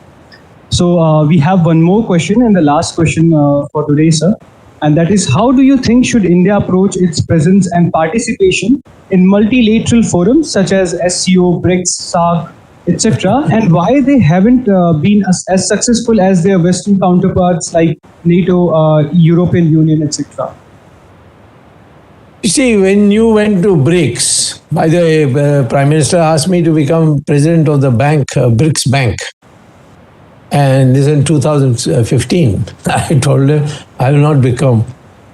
So we have one more question, and the last question for today, sir. And that is, how do you think should India approach its presence and participation in multilateral forums such as SCO, BRICS, SAARC, etc., and why they haven't been as successful as their Western counterparts like NATO, European Union, etc.? You see, when you went to BRICS, by the way, Prime Minister asked me to become president of the bank, BRICS Bank. And this is in 2015. I told him I will not become,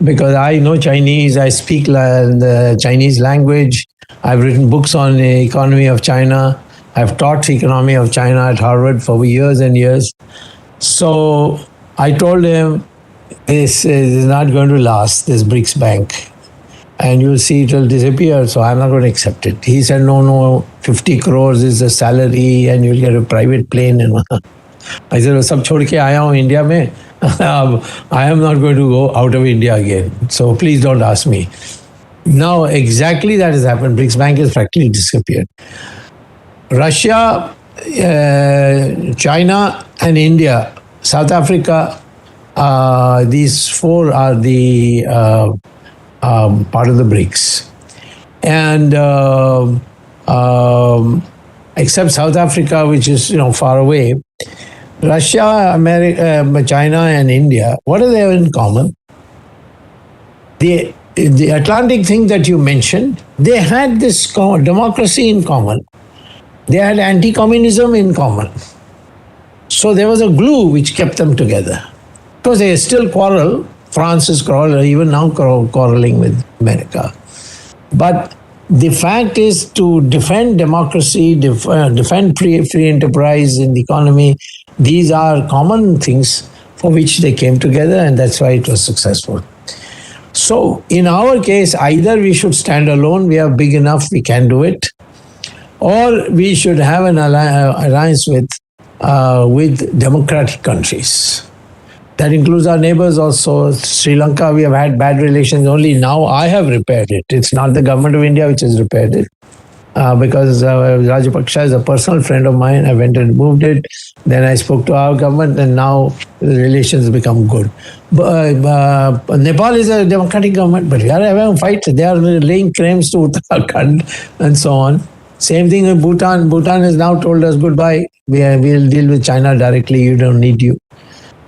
because I know Chinese, I speak the Chinese language, I've written books on the economy of China, I've taught economy of China at Harvard for years and years. So I told him, this is not going to last, this BRICS Bank. And you'll see it will disappear, so I'm not going to accept it. He said, no, 50 crores is the salary and you'll get a private plane. And I said, sab chhod ke aaya hu India mein. I am not going to go out of India again. So please don't ask me. Now, exactly that has happened. BRICS Bank has practically disappeared. Russia, China and India, South Africa, these four are the part of the BRICS. And except South Africa, which is far away, Russia, America, China and India, what do they have in common? The Atlantic thing that you mentioned, they had this democracy in common. They had anti-communism in common. So there was a glue which kept them together. Because they still quarrel. France is even now quarreling with America. But the fact is to defend democracy, defend free enterprise in the economy. These are common things for which they came together, and that's why it was successful. So in our case, either we should stand alone, we are big enough, we can do it, or we should have an alliance with democratic countries. That includes our neighbors also. Sri Lanka, we have had bad relations. Only now I have repaired it. It's not the government of India which has repaired it. Because Rajapaksa is a personal friend of mine. I went and moved it. Then I spoke to our government, and now the relations become good. Nepal is a democratic government, but we are having a fight. They are laying claims to Uttarakhand and so on. Same thing with Bhutan. Bhutan has now told us goodbye. We'll deal with China directly. You don't need you.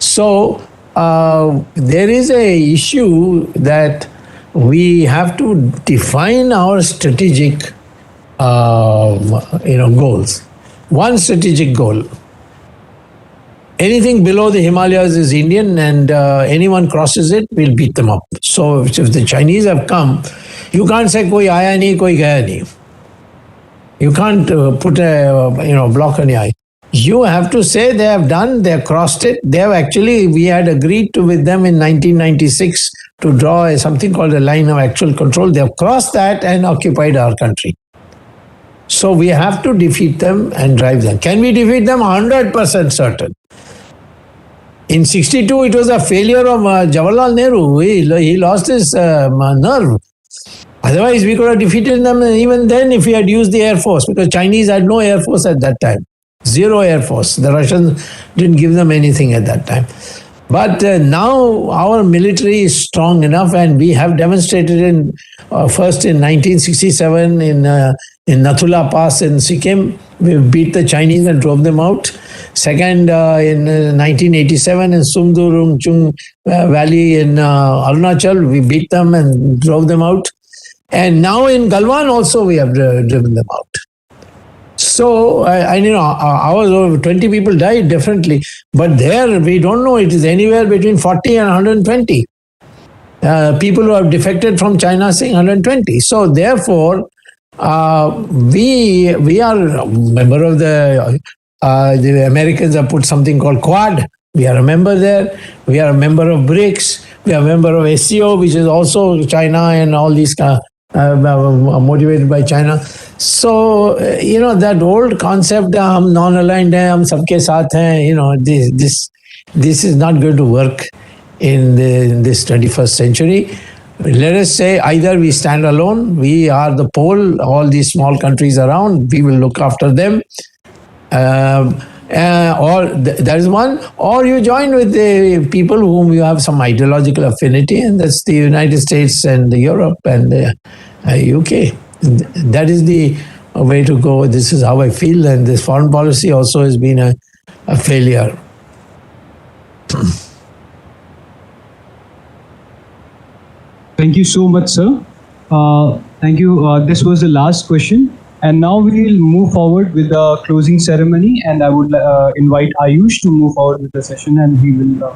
So there is a issue that we have to define our strategic goals. One strategic goal. Anything below the Himalayas is Indian, and anyone crosses it, we'll beat them up. So if the Chinese have come, you can't say koi aaya nahi, koi gaya nahi. You can't put a block on the eye. You have to say they have done, they have crossed it. They have we had agreed with them in 1996 to draw something called a line of actual control. They have crossed that and occupied our country. So we have to defeat them and drive them. Can we defeat them? 100% certain. In 62, it was a failure of Jawaharlal Nehru. He lost his nerve. Otherwise, we could have defeated them even then if we had used the Air Force, because Chinese had no Air Force at that time. Zero Air Force. The Russians didn't give them anything at that time. But now our military is strong enough, and we have demonstrated first in 1967 in Nathula Pass in Sikkim. We beat the Chinese and drove them out. Second, in 1987 in Sumdurungchung Valley in Arunachal, we beat them and drove them out. And now in Galwan also we have driven them out. So, ours over 20 people died, definitely. But there, we don't know. It is anywhere between 40 and 120. People who have defected from China saying 120. So, therefore, we are a member of the Americans have put something called Quad. We are a member there. We are a member of BRICS. We are a member of SCO, which is also China and all these motivated by China. So, that old concept, hum non-aligned hai, hum sabke saath hain, this is not going to work in this 21st century. Let us say either we stand alone, we are the pole, all these small countries around, we will look after them. Or that is one, or you join with the people whom you have some ideological affinity, and that's the United States and Europe and the UK. That is the way to go. This is how I feel, and this foreign policy also has been a failure. Thank you so much, sir. Thank you. This was the last question. And now we will move forward with the closing ceremony. And I would invite Ayush to move forward with the session, and he will.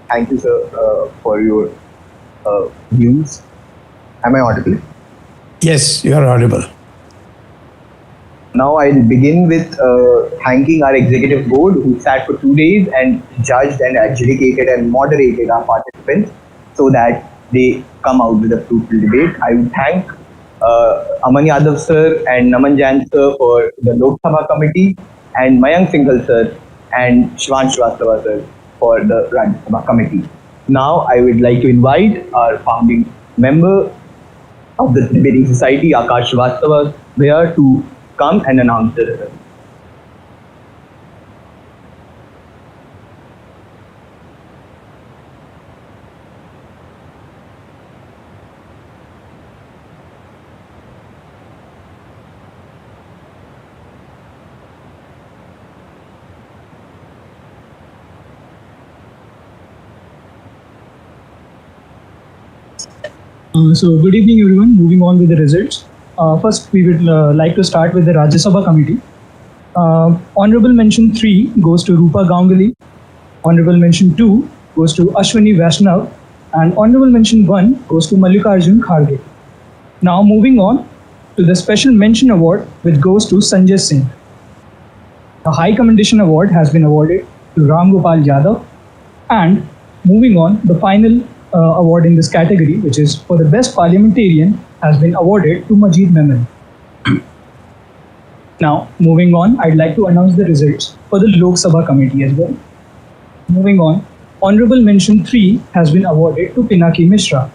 Thank you, sir, for your views. Am I audible? Yes, you are audible. Now I'll begin with thanking our executive board who sat for 2 days and judged and adjudicated and moderated our participants so that they come out with a fruitful debate. I would thank Aman Yadav sir and Naman Jain sir for the Lok Sabha committee, and Mayank Singhal sir and Shwan Shrivastava sir for the Rajya Sabha committee. Now I would like to invite our founding member of the debating society, Akash Shrivastava, here to come and announce the result. So good evening, everyone. Moving on with the results. First, we would like to start with the Rajya Sabha committee. Honorable mention 3 goes to Rupa Ganguly. Honorable mention 2 goes to Ashwini Vaishnav. And honorable mention 1 goes to Mallikarjun Kharge. Now moving on to the special mention award, which goes to Sanjay Singh. The High Commendation Award has been awarded to Ram Gopal Yadav. And moving on, the final award in this category, which is for the best parliamentarian, has been awarded to Majid Memon. Now, moving on, I'd like to announce the results for the Lok Sabha committee as well. Moving on, honorable mention 3 has been awarded to Pinaki Mishra.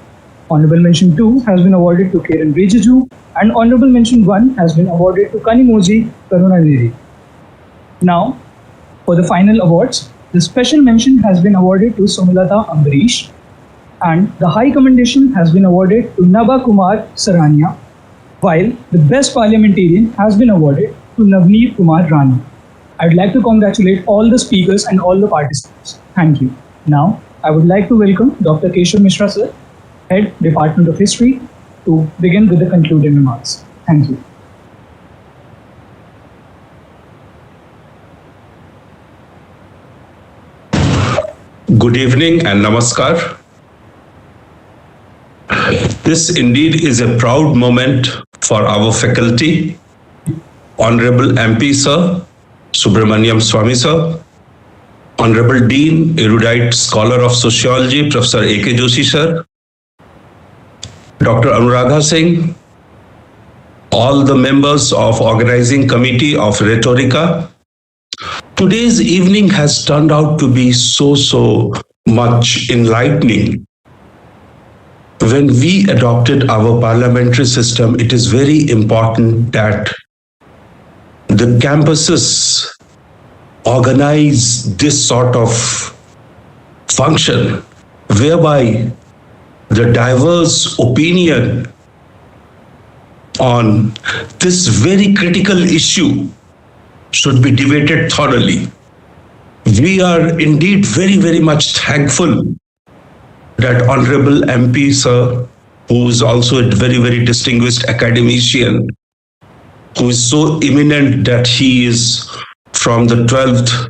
Honorable mention 2 has been awarded to Kiran Rijiju, and honorable mention 1 has been awarded to Kanimoji Karunanidhi. Now, for the final awards, the special mention has been awarded to Somilata Ambarish, and the high commendation has been awarded to Naba Kumar Sarania, while the best parliamentarian has been awarded to Navneet Kumar Rani. I'd like to congratulate all the speakers and all the participants. Thank you. Now, I would like to welcome Dr. Keshav Mishra, sir, Head, Department of History, to begin with the concluding remarks. Thank you. Good evening and namaskar. This indeed is a proud moment for our faculty. Honorable MP Sir, Subramanian Swamy Sir, Honorable Dean, Erudite Scholar of Sociology, Professor A.K. Joshi Sir, Dr. Anuradha Singh, all the members of Organizing Committee of Rhetorica. Today's evening has turned out to be so much enlightening. When we adopted our parliamentary system, it is very important that the campuses organize this sort of function whereby the diverse opinion on this very critical issue should be debated thoroughly. We are indeed very, very much thankful that Honorable MP, sir, who is also a very, very distinguished academician, who is so eminent that he is from the 12th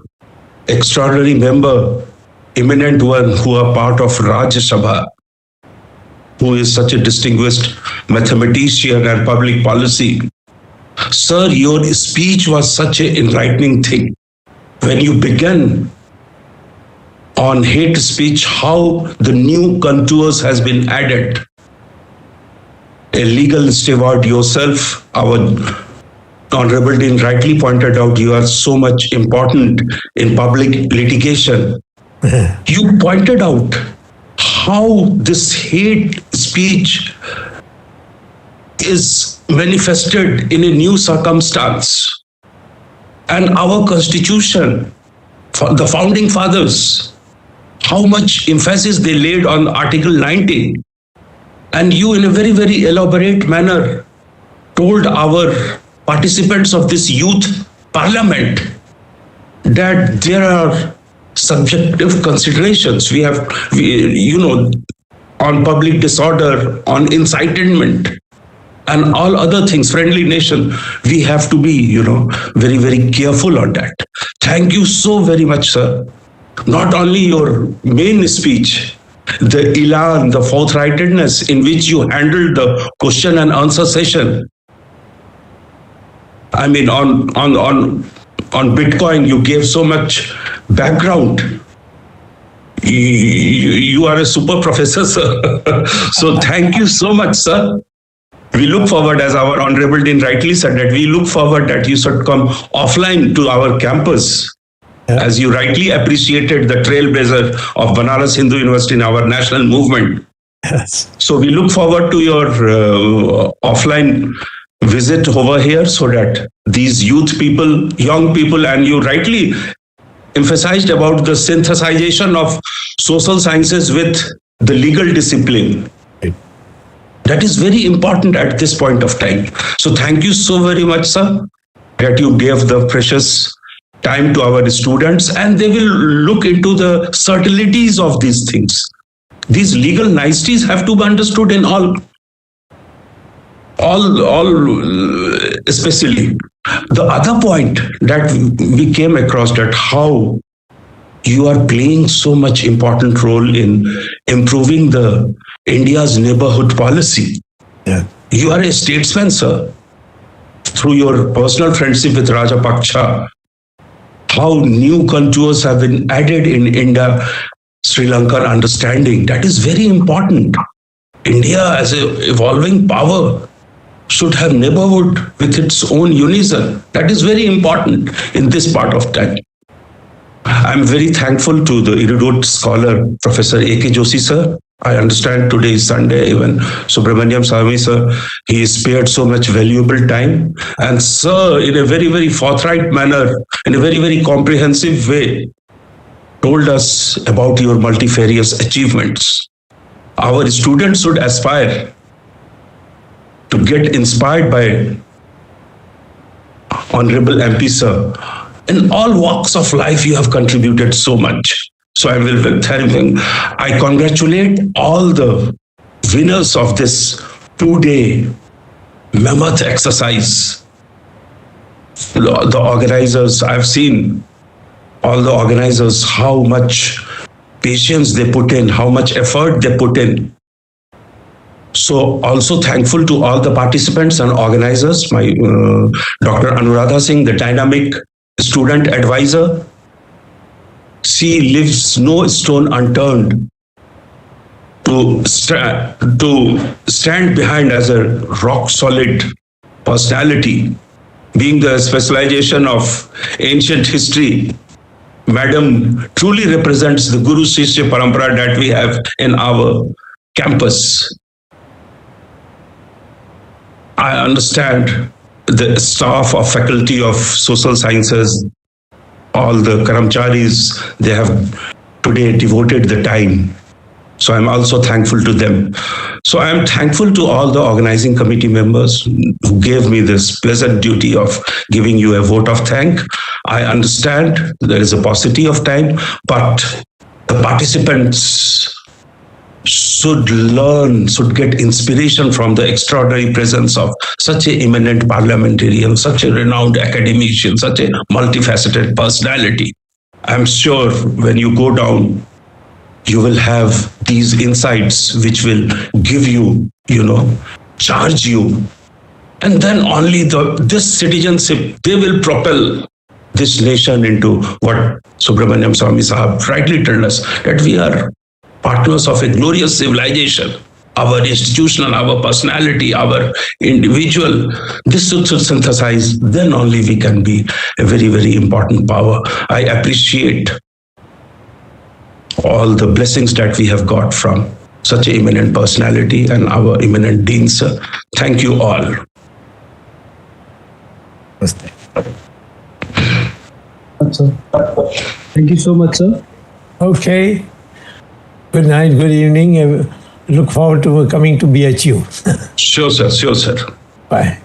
extraordinary member, eminent one who are part of Rajya Sabha, who is such a distinguished mathematician and public policy. Sir, your speech was such an enlightening thing. When you began on hate speech, how the new contours has been added. A legal steward yourself, our Honorable Dean rightly pointed out, you are so much important in public litigation. You pointed out how this hate speech is manifested in a new circumstance. And our constitution, the founding fathers, how much emphasis they laid on Article 19. And you, in a very, very elaborate manner, told our participants of this youth parliament that there are subjective considerations. We have, on public disorder, on incitement, and all other things, friendly nation, we have to be, very, very careful on that. Thank you so very much, sir. Not only your main speech, the elan, the forthrightedness in which you handled the question and answer session. I mean, on Bitcoin, you gave so much background. You are a super professor, sir. So thank you so much, sir. We look forward, as our Honorable Dean rightly said, that we look forward that you should come offline to our campus, as you rightly appreciated the trailblazer of Banaras Hindu University in our national movement. Yes. So we look forward to your offline visit over here so that these youth people, young people, and you rightly emphasized about the synthesization of social sciences with the legal discipline. That is very important at this point of time. So thank you so very much, sir, that you gave the precious time to our students, and they will look into the subtleties of these things. These legal niceties have to be understood in all, especially. The other point that we came across, that how you are playing so much important role in improving the India's neighborhood policy. Yeah. You are a statesman, sir. Through your personal friendship with Rajapaksa, how new contours have been added in India-Sri Lanka understanding. That is very important. India, as an evolving power, should have neighborhood with its own unison. That is very important in this part of time. I'm very thankful to the erudite scholar, Professor A.K. Joshi, sir. I understand today is Sunday, even Subramanian Swamy, sir, he spared so much valuable time. And sir, in a very, very forthright manner, in a very, very comprehensive way, told us about your multifarious achievements. Our students should aspire to get inspired by Honorable MP, sir. In all walks of life, you have contributed so much. So I will I congratulate all the winners of this 2-day mammoth exercise. The organizers, I've seen all the organizers, how much patience they put in, how much effort they put in. So also thankful to all the participants and organizers, my Dr. Anuradha Singh, the dynamic student advisor. She leaves no stone unturned to stand behind as a rock solid personality. Being the specialization of ancient history, Madam truly represents the Guru Shishya Parampara that we have in our campus. I understand the staff of Faculty of Social Sciences, all the Karamcharis, they have today devoted the time. So I'm also thankful to them. So I'm thankful to all the organizing committee members who gave me this pleasant duty of giving you a vote of thanks. I understand there is a paucity of time, but the participants should learn, should get inspiration from the extraordinary presence of such an eminent parliamentarian, such a renowned academician, such a multifaceted personality. I'm sure when you go down, you will have these insights which will give you, charge you. And then only this citizenship, they will propel this nation into what Subramanian Swamy Sahab rightly told us, that we are partners of a glorious civilization. Our institutional, our personality, our individual, this should synthesize, then only we can be a very, very important power. I appreciate all the blessings that we have got from such an eminent personality and our eminent Dean, sir. Thank you all. Thank you so much, sir. Okay. Good night, good evening. Look forward to coming to BHU. Sure, sir. Sure, sir. Bye.